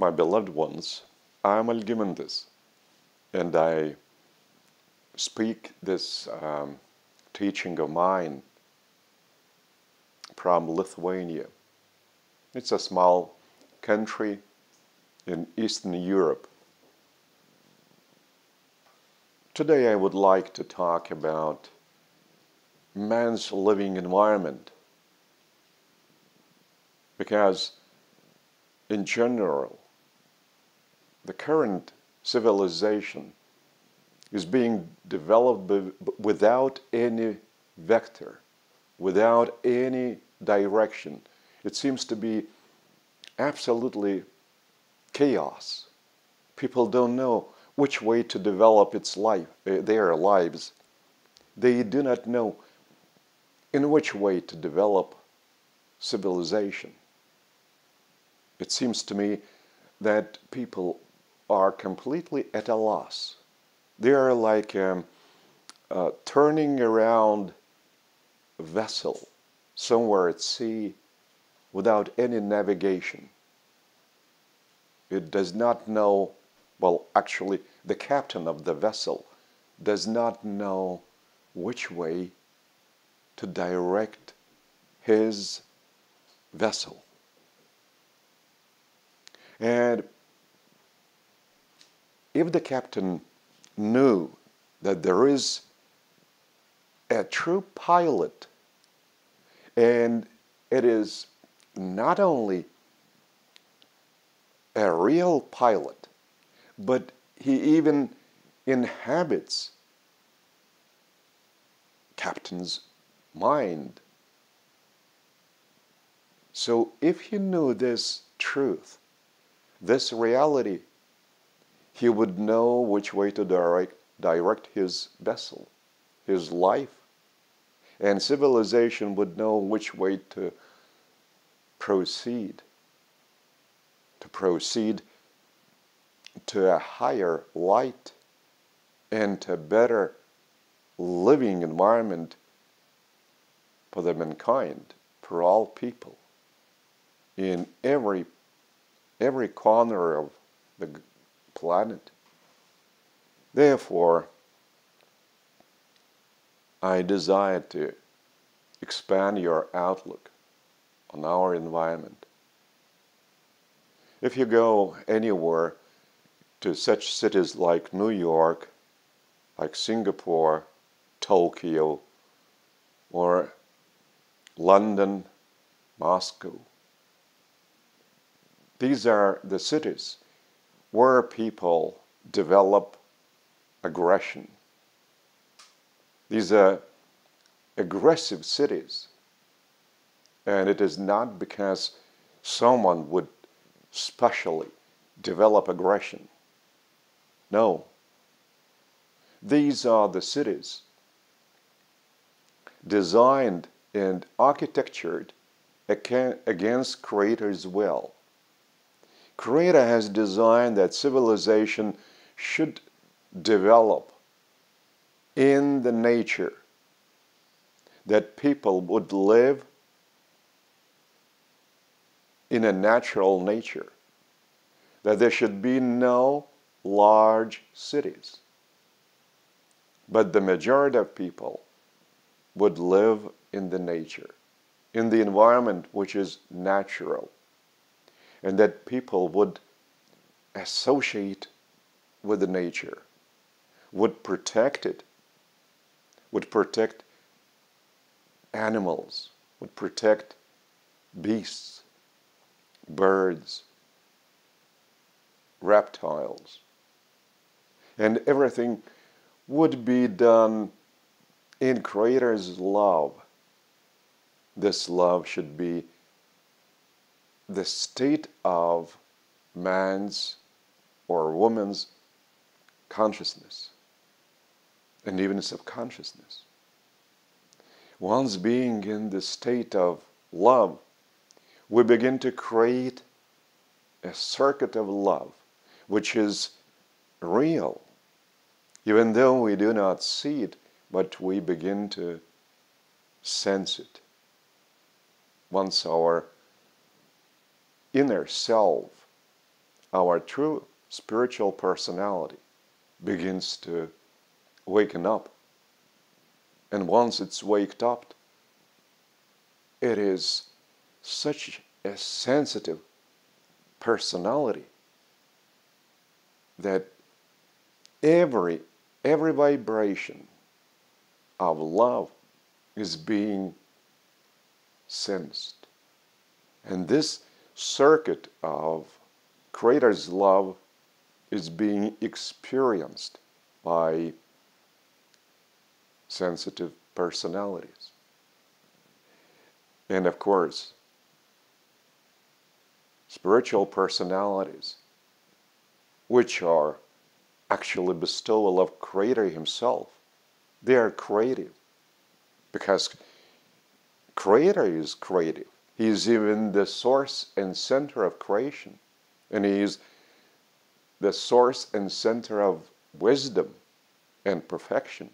My beloved ones, I am Algimantas, and I speak this teaching of mine from Lithuania. It's a small country in Eastern Europe. Today I would like to talk about man's living environment, because in general the current civilization is being developed without any vector, without any direction. It seems to be absolutely chaos. People don't know which way to develop their lives. They do not know in which way to develop civilization. It seems to me that people are completely at a loss. They are like turning around a vessel somewhere at sea without any navigation. It does not know, well, actually, the captain of the vessel does not know which way to direct his vessel. And if the captain knew that there is a true pilot, and it is not only a real pilot, but he even inhabits captain's mind. So if he knew this truth, this reality, he would know which way to direct his vessel, his life, and civilization would know which way to proceed to a higher light and to a better living environment for the mankind, for all people, in every corner of the planet. Therefore, I desire to expand your outlook on our environment. If you go anywhere to such cities like New York, like Singapore, Tokyo, or London, Moscow, these are the cities where people develop aggression. These are aggressive cities, and it is not because someone would specially develop aggression. No. These are the cities designed and architectured against Creator's will. Creator has designed that civilization should develop in the nature, that people would live in a natural nature, that there should be no large cities, but the majority of people would live in the nature, in the environment which is natural, and that people would associate with the nature, would protect it, would protect animals, would protect beasts, birds, reptiles, and everything would be done in Creator's love. This love should be the state of man's or woman's consciousness and even subconsciousness. Once being in the state of love, we begin to create a circuit of love, which is real, even though we do not see it, but we begin to sense it. Once our inner self our true spiritual personality begins to waken up. And once it's waked up, it is such a sensitive personality that every vibration of love is being sensed. And this circuit of Creator's love is being experienced by sensitive personalities. And of course, spiritual personalities, which are actually bestowal of Creator Himself, they are creative because Creator is creative. He is even the source and center of creation, and He is the source and center of wisdom and perfection.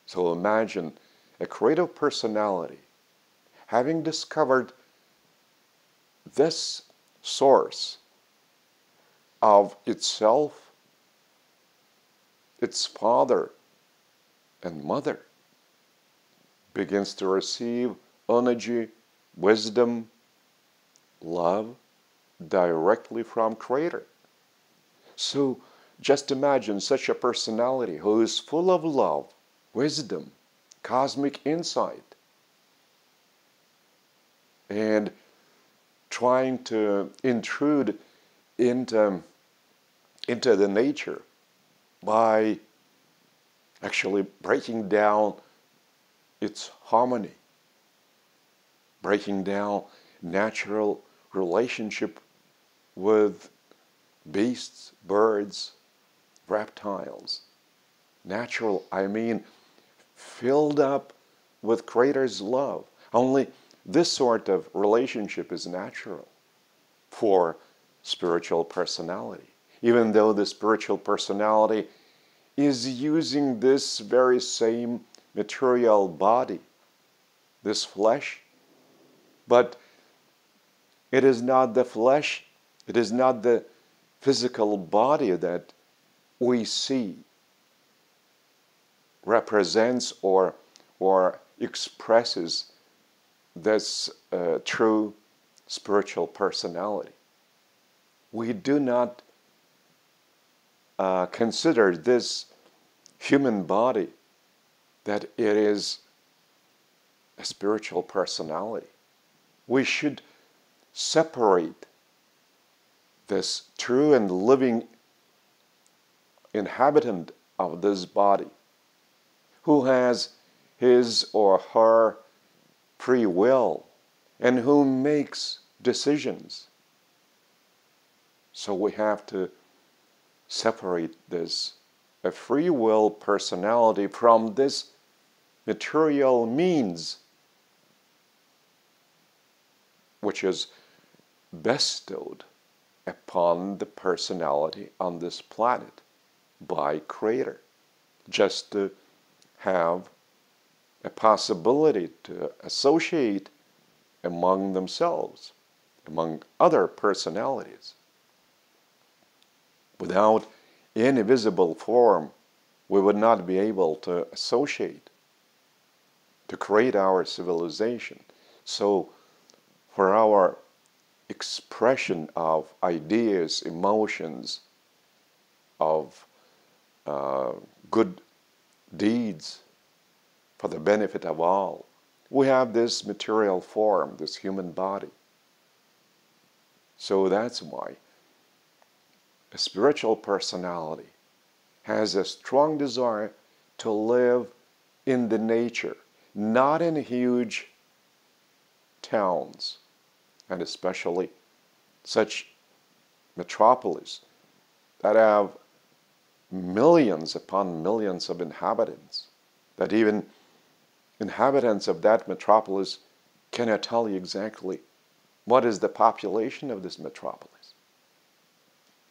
So imagine a creative personality having discovered this source of itself, its father and mother, begins to receive energy, wisdom, love directly from Creator. So just imagine such a personality who is full of love, wisdom, cosmic insight, and trying to intrude into the nature by actually breaking down its harmony, breaking down natural relationship with beasts, birds, reptiles. Natural, I mean, filled up with Creator's love. Only this sort of relationship is natural for spiritual personality, even though the spiritual personality is using this very same material body, this flesh, but it is not the flesh, it is not the physical body that we see represents or expresses this true spiritual personality. We do not consider this human body that it is a spiritual personality. We should separate this true and living inhabitant of this body, who has his or her free will and who makes decisions. So we have to separate this a free will personality from this material means which is bestowed upon the personality on this planet by Creator, just to have a possibility to associate among themselves, among other personalities. Without any visible form, we would not be able to associate, to create our civilization. So for our expression of ideas, emotions, of good deeds for the benefit of all, we have this material form, this human body. So that's why a spiritual personality has a strong desire to live in the nature, not in huge towns, and especially such metropolis that have millions upon millions of inhabitants, that even inhabitants of that metropolis cannot tell you exactly what is the population of this metropolis.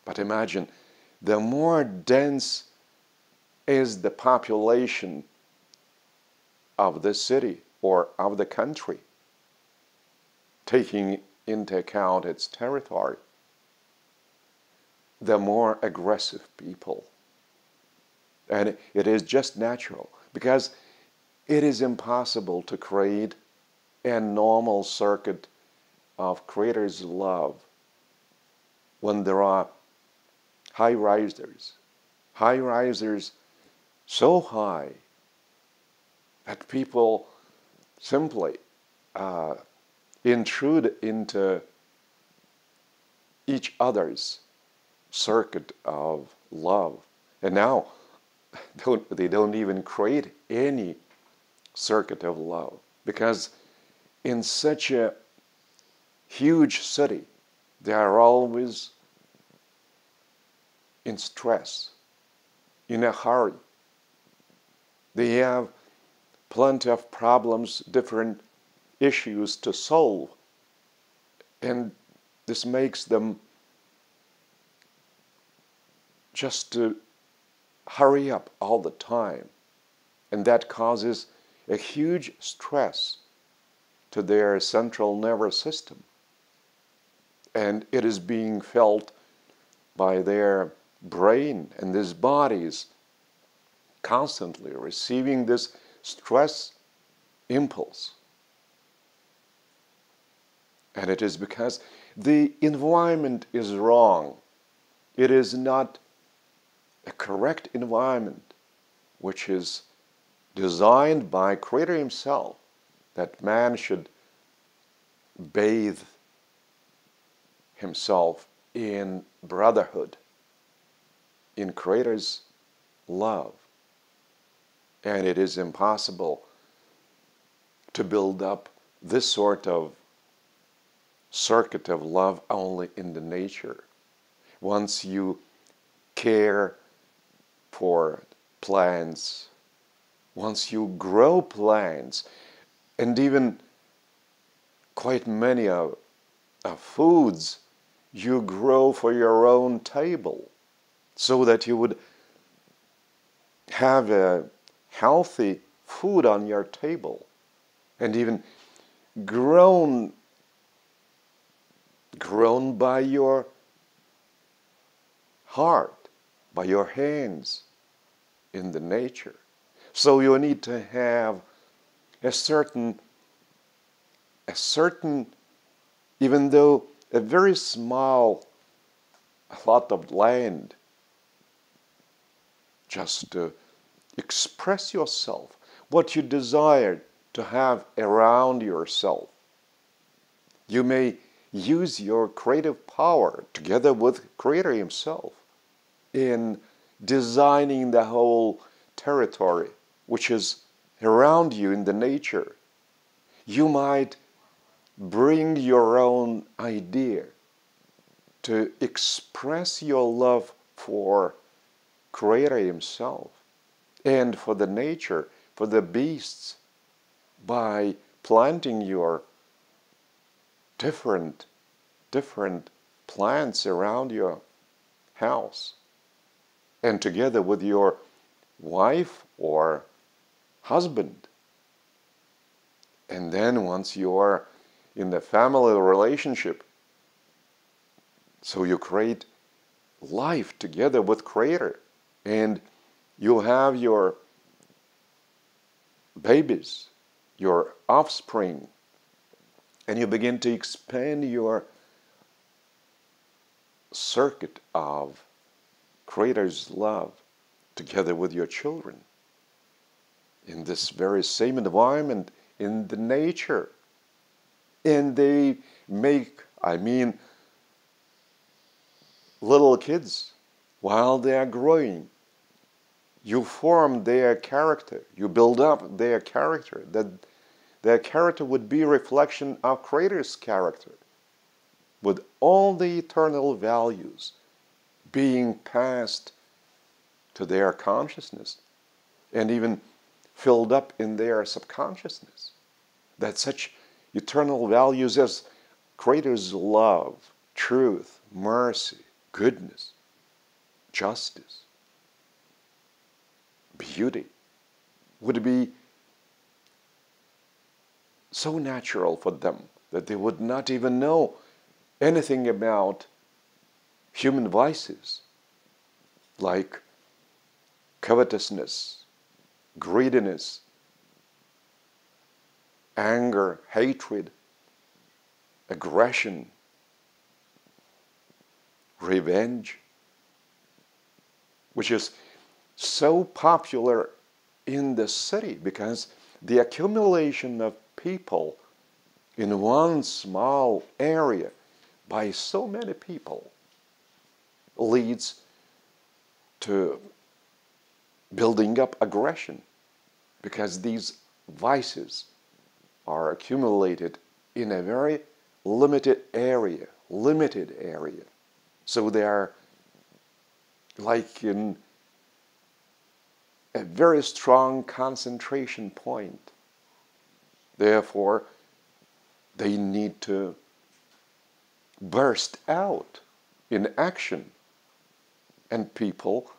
But imagine, the more dense is the population of the city or of the country, taking into account its territory, the more aggressive people. And it is just natural, because it is impossible to create a normal circuit of Creator's love when there are high risers so high that people simply intrude into each other's circuit of love. And now they don't even create any circuit of love, because in such a huge city they are always in stress, in a hurry. They have plenty of problems, different issues to solve, and this makes them just to hurry up all the time, and that causes a huge stress to their central nervous system, and it is being felt by their brain and these bodies constantly receiving this stress impulse. And it is because the environment is wrong. It is not a correct environment which is designed by Creator Himself, that man should bathe himself in brotherhood, in Creator's love. And it is impossible to build up this sort of circuit of love only in the nature. Once you care for plants, once you grow plants, and even quite many of foods you grow for your own table, so that you would have a healthy food on your table, and even grown by your heart, by your hands in the nature. So you need to have a certain, even though a very small lot of land, just to express yourself, what you desire to have around yourself. You may use your creative power together with Creator Himself in designing the whole territory which is around you in the nature. You might bring your own idea to express your love for Creator Himself and for the nature, for the beasts, by planting your different plants around your house, and together with your wife or husband. And then once you are in the family relationship, so you create life together with Creator, and you have your babies, your offspring, and you begin to expand your circuit of Creator's love together with your children in this very same environment in the nature. And they make, little kids, while they are growing, you form their character, you build up their character, that their character would be a reflection of Creator's character, with all the eternal values being passed to their consciousness and even filled up in their subconsciousness. That such eternal values as Creator's love, truth, mercy, goodness, justice, beauty would be so natural for them that they would not even know anything about human vices like covetousness, greediness, anger, hatred, aggression, revenge, which is so popular in the city because the accumulation of people in one small area by so many people leads to building up aggression, because these vices are accumulated in a very limited area. So they are like in a very strong concentration point. Therefore, they need to burst out in action. And people,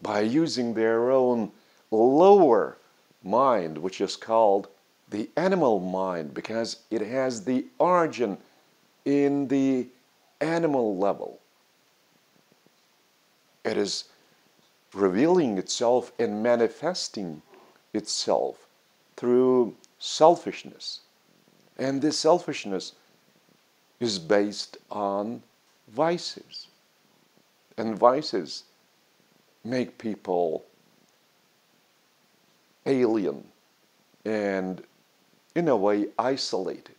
by using their own lower mind, which is called the animal mind, because it has the origin in the animal level, it is revealing itself and manifesting itself through selfishness. And this selfishness is based on vices. And vices make people alien and, in a way, isolated.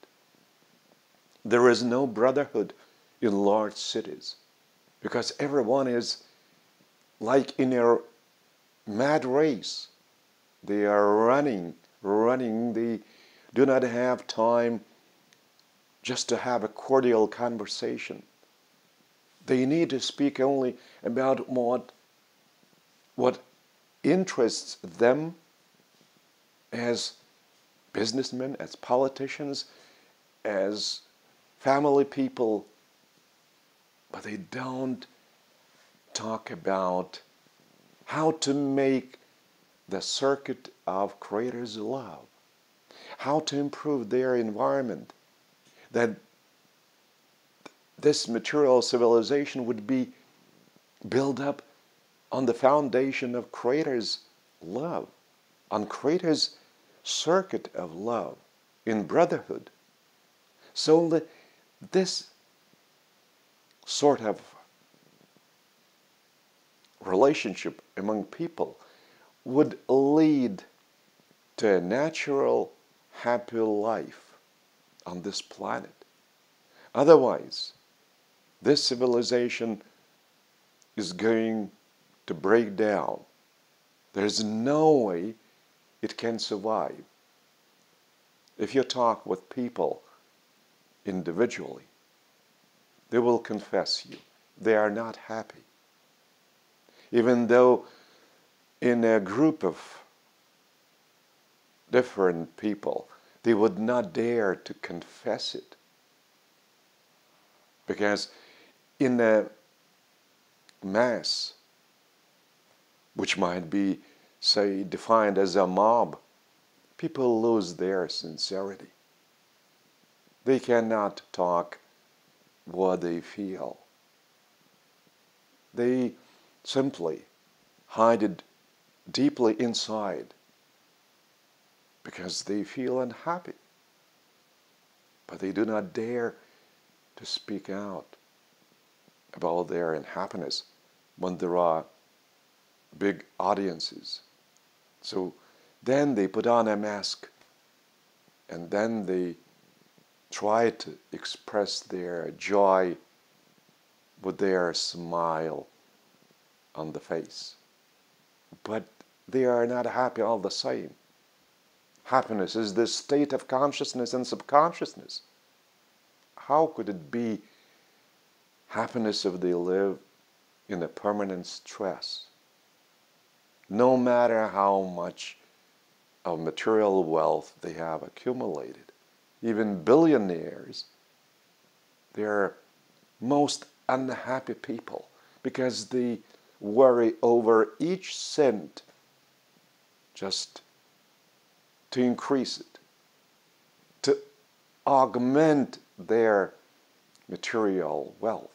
There is no brotherhood in large cities because everyone is like in a mad race. They are running. They do not have time just to have a cordial conversation. They need to speak only about what interests them as businessmen, as politicians, as family people, but they don't talk about how to make the circuit of Creator's love, how to improve their environment, that this material civilization would be built up on the foundation of Creator's love, on Creator's circuit of love in brotherhood. So that this sort of relationship among people would lead to a natural, happy life on this planet. Otherwise, this civilization is going to break down. There's no way it can survive. If you talk with people individually, they will confess you they are not happy. Even though in a group of different people, they would not dare to confess it. Because in a mass, which might be, say, defined as a mob, people lose their sincerity. They cannot talk what they feel. They simply hide it deeply inside because they feel unhappy. But they do not dare to speak out about their unhappiness when there are big audiences. So then they put on a mask and then they try to express their joy with their smile on the face. But they are not happy all the same. Happiness is this state of consciousness and subconsciousness. How could it be happiness if they live in a permanent stress? No matter how much of material wealth they have accumulated, even billionaires, they're most unhappy people because they worry over each cent just to increase it, to augment their material wealth.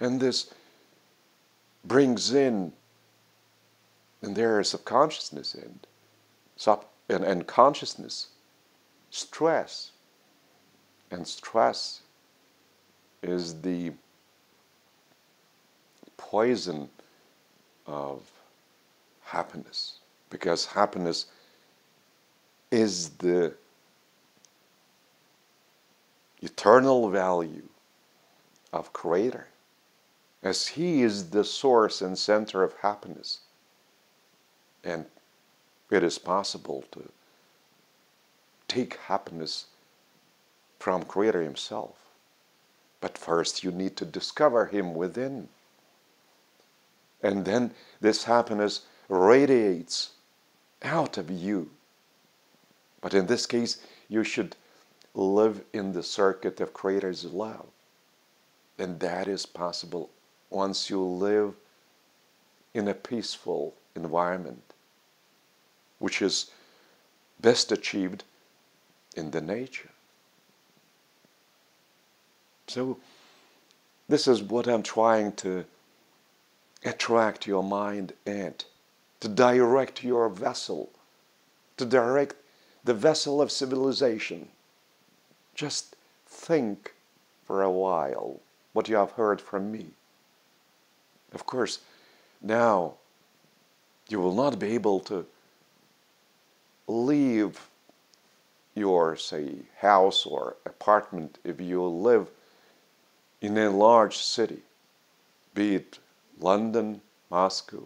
And this brings in their subconsciousness and consciousness stress. And stress is the poison of happiness, because happiness is the eternal value of Creator, as He is the source and center of happiness. And it is possible to take happiness from Creator Himself. But first you need to discover Him within. And then this happiness radiates out of you. But in this case, you should live in the circuit of Creator's love. And that is possible once you live in a peaceful environment, which is best achieved in the nature. So this is what I'm trying to attract your mind at, to direct your vessel, to direct the vessel of civilization. Just think for a while what you have heard from me. Of course, now you will not be able to leave your, say, house or apartment if you live in a large city, be it London, Moscow,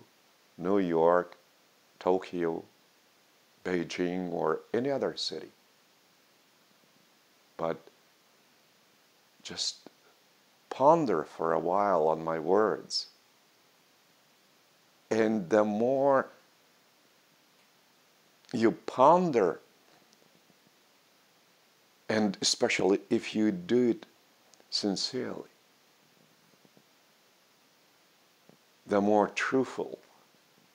New York, Tokyo, Beijing, or any other city. But just ponder for a while on my words. And the more you ponder, and especially if you do it sincerely, the more truthful,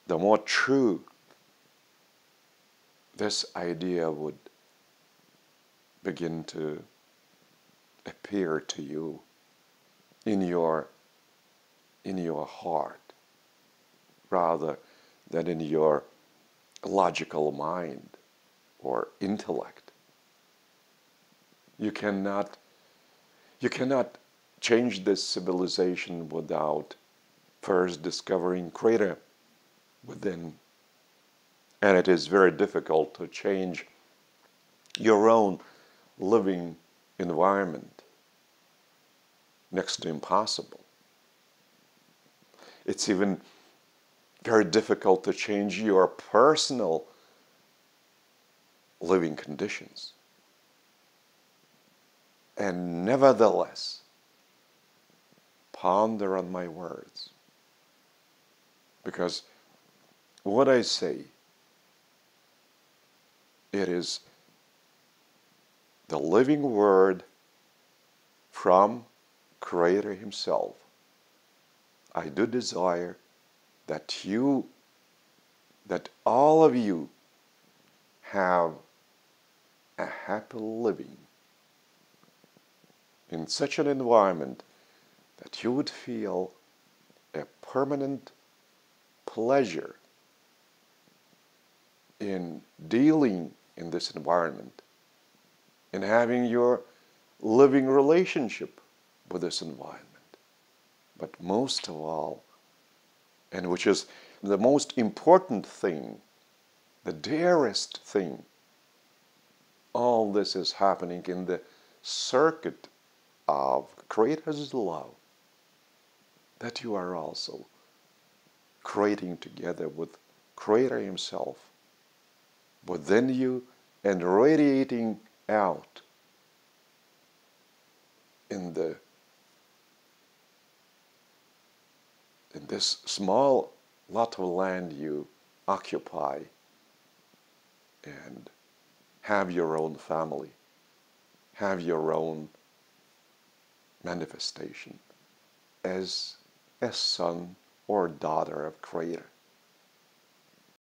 the more true this idea would begin to appear to you in your heart, rather than in your logical mind or intellect. You cannot change this civilization without first discovering Creator within. And it is very difficult to change your own living environment. Next to impossible. It's even very difficult to change your personal living conditions. And nevertheless, ponder on my words. Because what I say, it is the living word from Creator Himself. I do desire that all of you have a happy living in such an environment that you would feel a permanent pleasure in dealing in this environment, in having your living relationship with this environment. But most of all, and which is the most important thing, the dearest thing, all this is happening in the circuit of Creator's love, that you are also creating together with Creator Himself within you and radiating out in this small lot of land you occupy, and have your own family, have your own manifestation as a son or daughter of Creator.